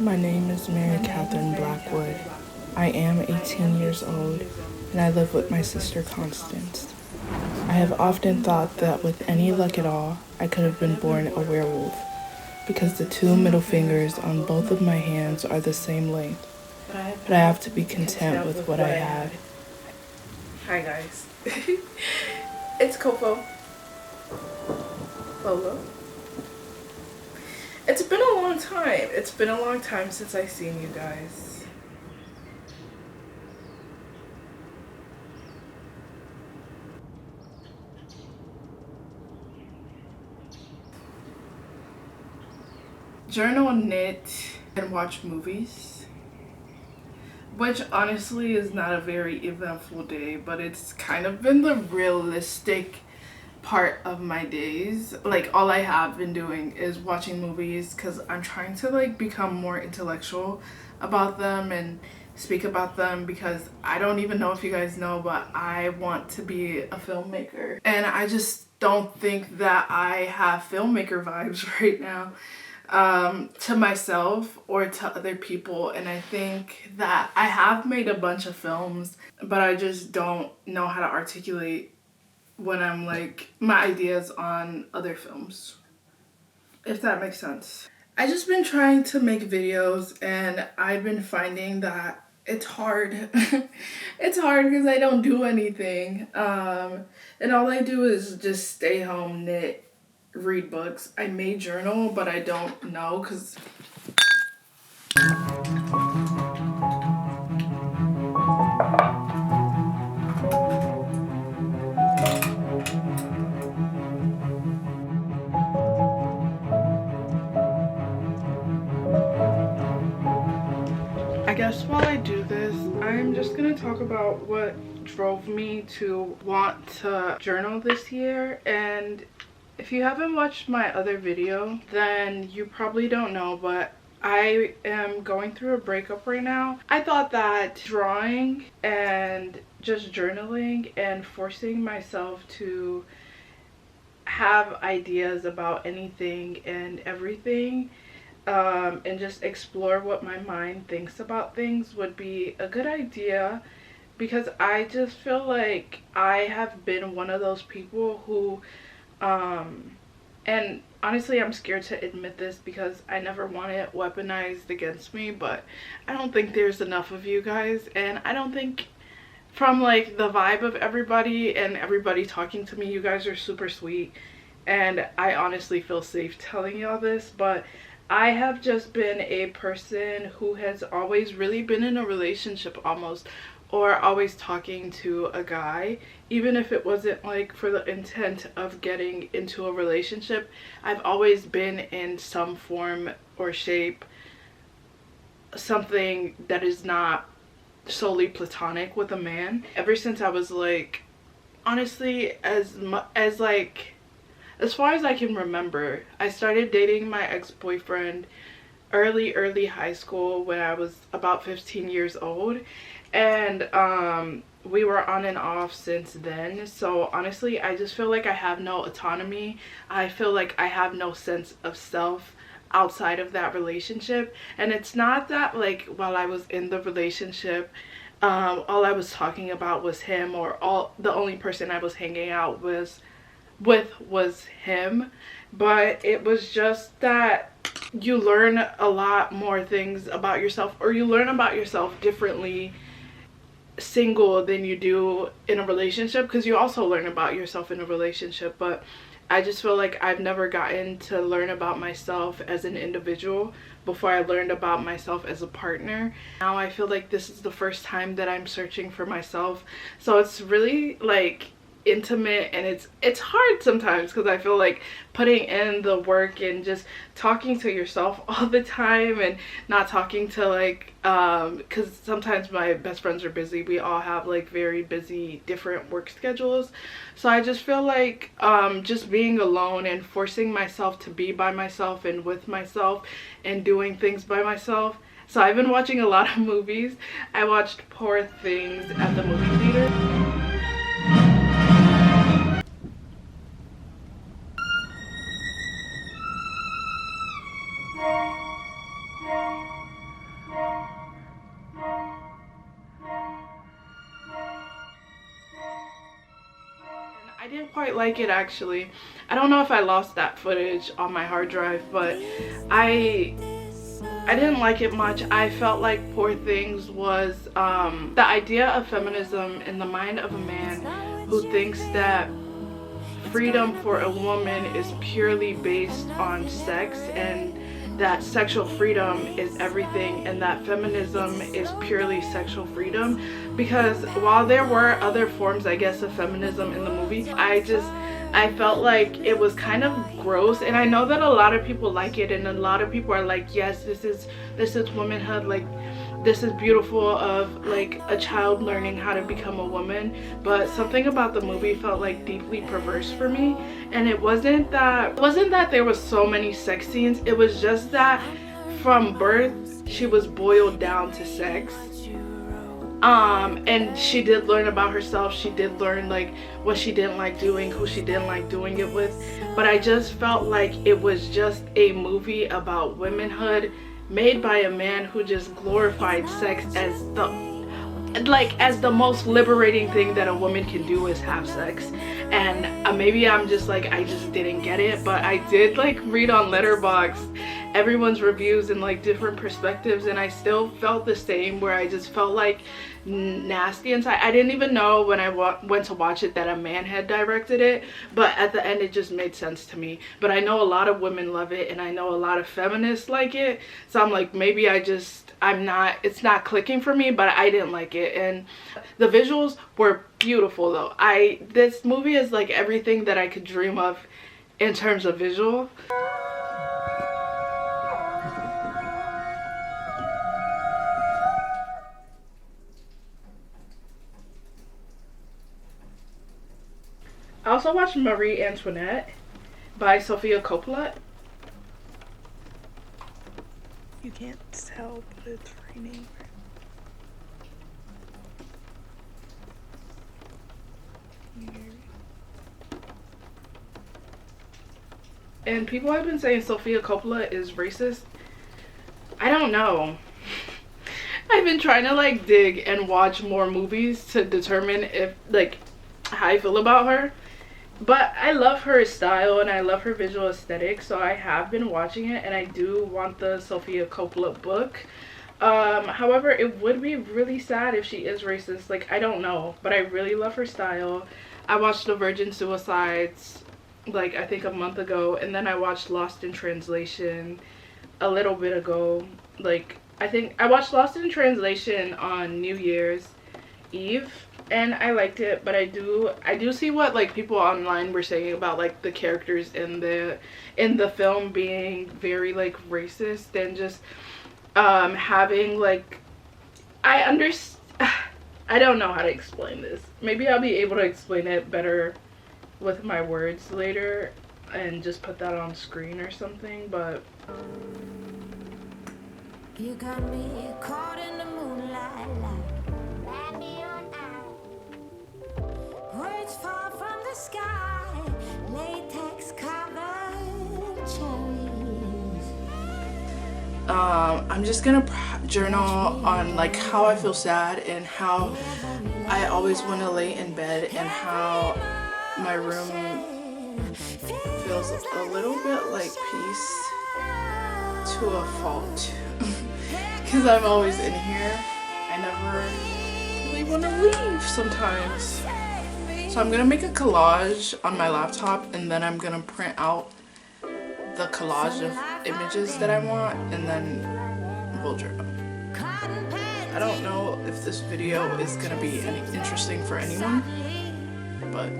My name is Mary Catherine Blackwood. I am 18 years old and I live with my sister Constance. I have often thought that with any luck at all, I could have been born a werewolf because the two middle fingers on both of my hands are the same length. But I have to be content with what I have. Hi guys. It's Coco. Hello. It's been a long time. It's been a long time since I've seen you guys. Journal, knit, and watch movies. Which honestly is not a very eventful day, but it's kind of been the realistic part of my days. Like, all I have been doing is watching movies because I'm trying to like become more intellectual about them and speak about them, because I don't even know if you guys know, but I want to be a filmmaker and I just don't think that I have filmmaker vibes right now, to myself or to other people. And I think that I have made a bunch of films, but I just don't know how to articulate when I'm like my ideas on other films, if that makes sense. I just been trying to make videos and I've been finding that it's hard. It's hard because I don't do anything, and all I do is just stay home, knit, read books. I may journal, but I don't know because I guess while I do this, I'm just gonna talk about what drove me to want to journal this year. And if you haven't watched my other video, then you probably don't know, but I am going through a breakup right now. I thought that drawing and just journaling and forcing myself to have ideas about anything and everything, and just explore what my mind thinks about things would be a good idea, because I just feel like I have been one of those people who, and honestly I'm scared to admit this because I never want it weaponized against me, but I don't think there's enough of you guys, and I don't think, from like the vibe of everybody and everybody talking to me, you guys are super sweet and I honestly feel safe telling y'all this, but I have just been a person who has always really been in a relationship almost, or always talking to a guy, even if it wasn't like for the intent of getting into a relationship. I've always been in some form or shape something that is not solely platonic with a man ever since I was like, honestly, as far as I can remember. I started dating my ex-boyfriend early high school when I was about 15 years old, and we were on and off since then. So honestly, I just feel like I have no autonomy. I feel like I have no sense of self outside of that relationship. And it's not that like while I was in the relationship, all I was talking about was him, or the only person I was hanging out with was him, but it was just that you learn a lot more things about yourself, or you learn about yourself differently single than you do in a relationship, because you also learn about yourself in a relationship. But I just feel like I've never gotten to learn about myself as an individual before I learned about myself as a partner. Now I feel like this is the first time that I'm searching for myself, so it's really like intimate, and it's hard sometimes because I feel like putting in the work and just talking to yourself all the time and not talking to like because sometimes my best friends are busy. We all have like very busy different work schedules, so I just feel like just being alone and forcing myself to be by myself and with myself and doing things by myself. So I've been watching a lot of movies. I watched Poor Things at the movie theater. I didn't quite like it actually. I don't know if I lost that footage on my hard drive, but I didn't like it much. I felt like Poor Things was the idea of feminism in the mind of a man who thinks that freedom for a woman is purely based on sex, and that sexual freedom is everything, and that feminism is purely sexual freedom. Because while there were other forms, I guess, of feminism in the movie, I felt like it was kind of gross. And I know that a lot of people like it, and a lot of people are like, yes, this is womanhood, like this is beautiful, of like a child learning how to become a woman. But something about the movie felt like deeply perverse for me. And it wasn't that there was so many sex scenes, it was just that from birth she was boiled down to sex. And she did learn about herself. She did learn like what she didn't like doing, who she didn't like doing it with. But I just felt like it was just a movie about womanhood made by a man who just glorified sex as the most liberating thing that a woman can do is have sex. And maybe I'm just like, I just didn't get it. But I did like read on Letterboxd everyone's reviews and like different perspectives, and I still felt the same, where I just felt like nasty inside. I didn't even know when I went to watch it that a man had directed it, but at the end it just made sense to me. But I know a lot of women love it, and I know a lot of feminists like it, so I'm like, maybe it's not clicking for me. But I didn't like it. And the visuals were beautiful though. This movie is like everything that I could dream of in terms of visual. I also watched Marie Antoinette by Sofia Coppola. You can't tell, but it's raining. And people have been saying Sofia Coppola is racist. I don't know. I've been trying to like dig and watch more movies to determine if like how I feel about her. But I love her style and I love her visual aesthetic, so I have been watching it, and I do want the Sofia Coppola book. However, it would be really sad if she is racist. Like, I don't know, but I really love her style. I watched The Virgin Suicides like I think a month ago, and then I watched Lost in Translation a little bit ago. Like, I think I watched Lost in Translation on New Year's Eve, and I liked it. But I do see what like people online were saying about like the characters in the film being very like racist, and just having like I don't know how to explain this. Maybe I'll be able to explain it better with my words later and just put that on screen or something. But you got me caught in the moonlight, like neon eye. Words fall from the sky, latex covered cherries. I'm just gonna journal on like how I feel sad and how I always want to lay in bed, and how my room feels a little bit like peace to a fault. Because I'm always in here. I never really want to leave sometimes. So I'm gonna make a collage on my laptop, and then I'm gonna print out the collage of images that I want, and then we'll journal. I don't know if this video is gonna be interesting for anyone, but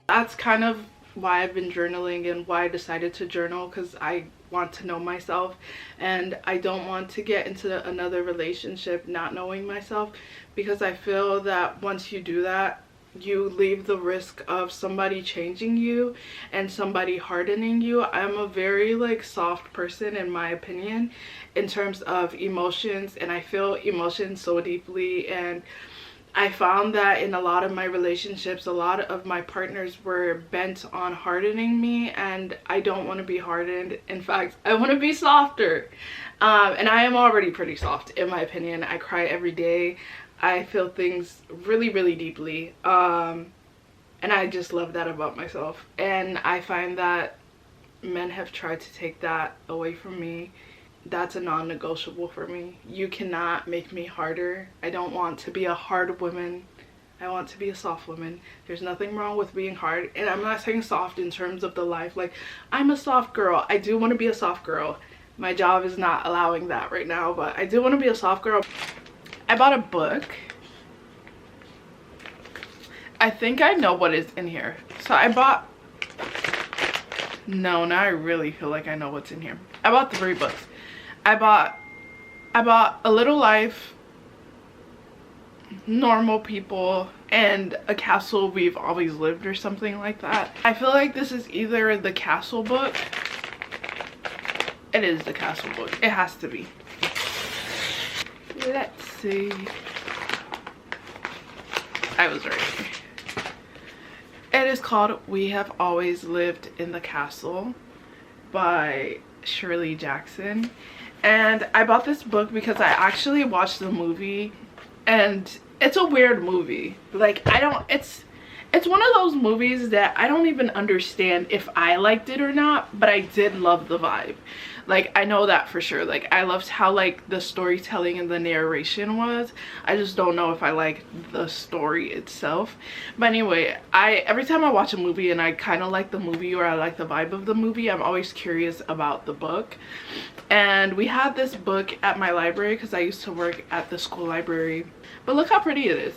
That's kind of why I've been journaling and why I decided to journal, because I want to know myself and I don't want to get into another relationship not knowing myself, because I feel that once you do that, you leave the risk of somebody changing you and somebody hardening you. I'm a very like soft person in my opinion in terms of emotions, and I feel emotions so deeply, and I found that in a lot of my relationships, a lot of my partners were bent on hardening me, and I don't want to be hardened. In fact, I want to be softer. And I am already pretty soft in my opinion. I cry every day. I feel things really, really deeply. And I just love that about myself. And I find that men have tried to take that away from me. That's a non-negotiable for me. You cannot make me harder. I don't want to be a hard woman. I want to be a soft woman. There's nothing wrong with being hard, and I'm not saying soft in terms of the life like I'm a soft girl. I do want to be a soft girl. My job is not allowing that right now, but I do want to be a soft girl. I bought a book. I think I know what is in here. So I bought, no, now I really feel like I know what's in here. I bought 3 books. I bought A Little Life, Normal People, and A Castle We've Always Lived, or something like that. I feel like this is either the Castle book. It is the Castle book. It has to be. Let's see. I was right. It is called We Have Always Lived in the Castle by Shirley Jackson. And I bought this book because I actually watched the movie, and it's a weird movie. Like, it's one of those movies that I don't even understand if I liked it or not, but I did love the vibe. Like, I know that for sure. Like, I loved how like the storytelling and the narration was. I just don't know if I like the story itself. But anyway, every time I watch a movie and I kind of like the movie or I like the vibe of the movie, I'm always curious about the book. And we had this book at my library because I used to work at the school library. But look how pretty it is.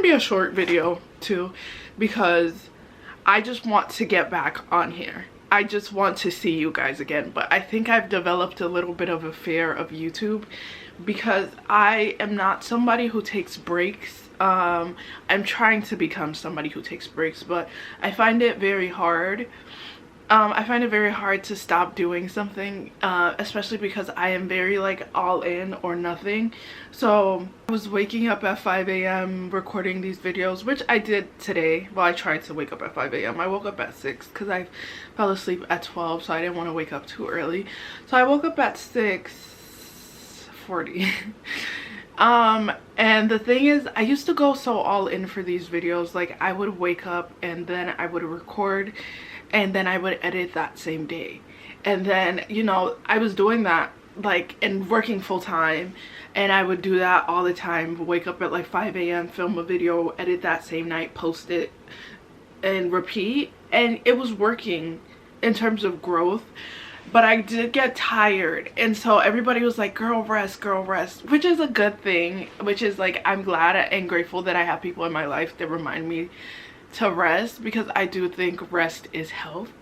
Be a short video too, because I just want to get back on here. I just want to see you guys again. But I think I've developed a little bit of a fear of YouTube because I am not somebody who takes breaks. I'm trying to become somebody who takes breaks, but I find it very hard. I find it very hard to stop doing something, especially because I am very like all in or nothing. So I was waking up at 5 a.m. recording these videos, which I did today. Well, I tried to wake up at 5 a.m. I woke up at 6 because I fell asleep at 12, so I didn't want to wake up too early. So I woke up at 6:40. And the thing is, I used to go so all in for these videos. Like, I would wake up and then I would record and then I would edit that same day. And then, you know, I was doing that like and working full time, and I would do that all the time. Wake up at like 5 a.m, film a video, edit that same night, post it, and repeat. And it was working in terms of growth, but I did get tired, and so everybody was like, girl, rest, which is a good thing, which is like, I'm glad and grateful that I have people in my life that remind me to rest, because I do think rest is health.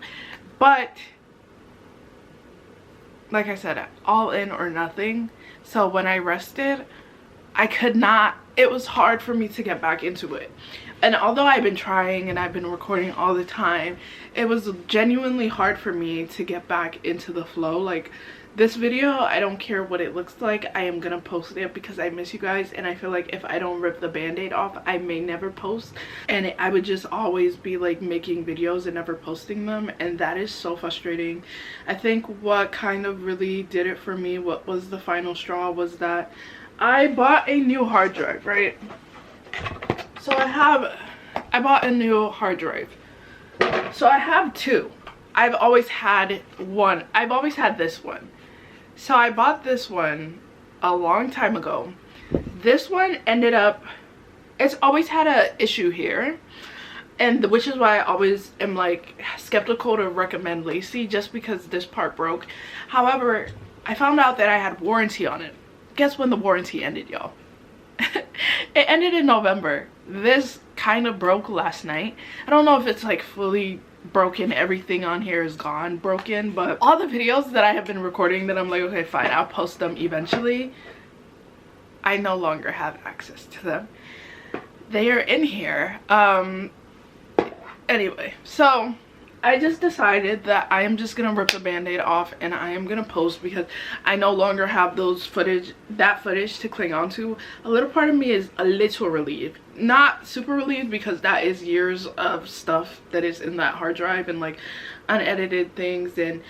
But like I said, all in or nothing. So when I rested, I could not, it was hard for me to get back into it. And although I've been trying and I've been recording all the time, it was genuinely hard for me to get back into the flow. Like this video, I don't care what it looks like, I am gonna post it because I miss you guys, and I feel like if I don't rip the band-aid off, I may never post, and I would just always be like making videos and never posting them, and that is so frustrating. I think what kind of really did it for me, what was the final straw, was that I bought a new hard drive, right? So I bought a new hard drive. So I have two. I've always had one. I've always had this one. So I bought this one a long time ago. This one ended up, it's always had a issue here, and which is why I always am like skeptical to recommend lacy, just because this part broke. However, I found out that I had warranty on it. Guess when the warranty ended, y'all? It ended in November. This kind of broke last night. I don't know if it's like fully broken, everything on here is gone broken, but all the videos that I have been recording that I'm like, okay fine, I'll post them eventually, I no longer have access to them. They are in here. Anyway, so I just decided that I am just gonna rip the band-aid off and I am gonna post, because I no longer have that footage to cling on to. A little part of me is a little relieved, not super relieved, because that is years of stuff that is in that hard drive, and like unedited things and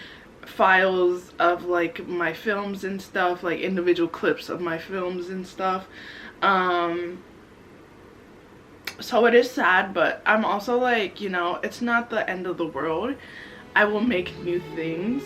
files of like my films and stuff, like individual clips of my films and stuff. So it is sad, but I'm also like, you know, it's not the end of the world. I will make new things.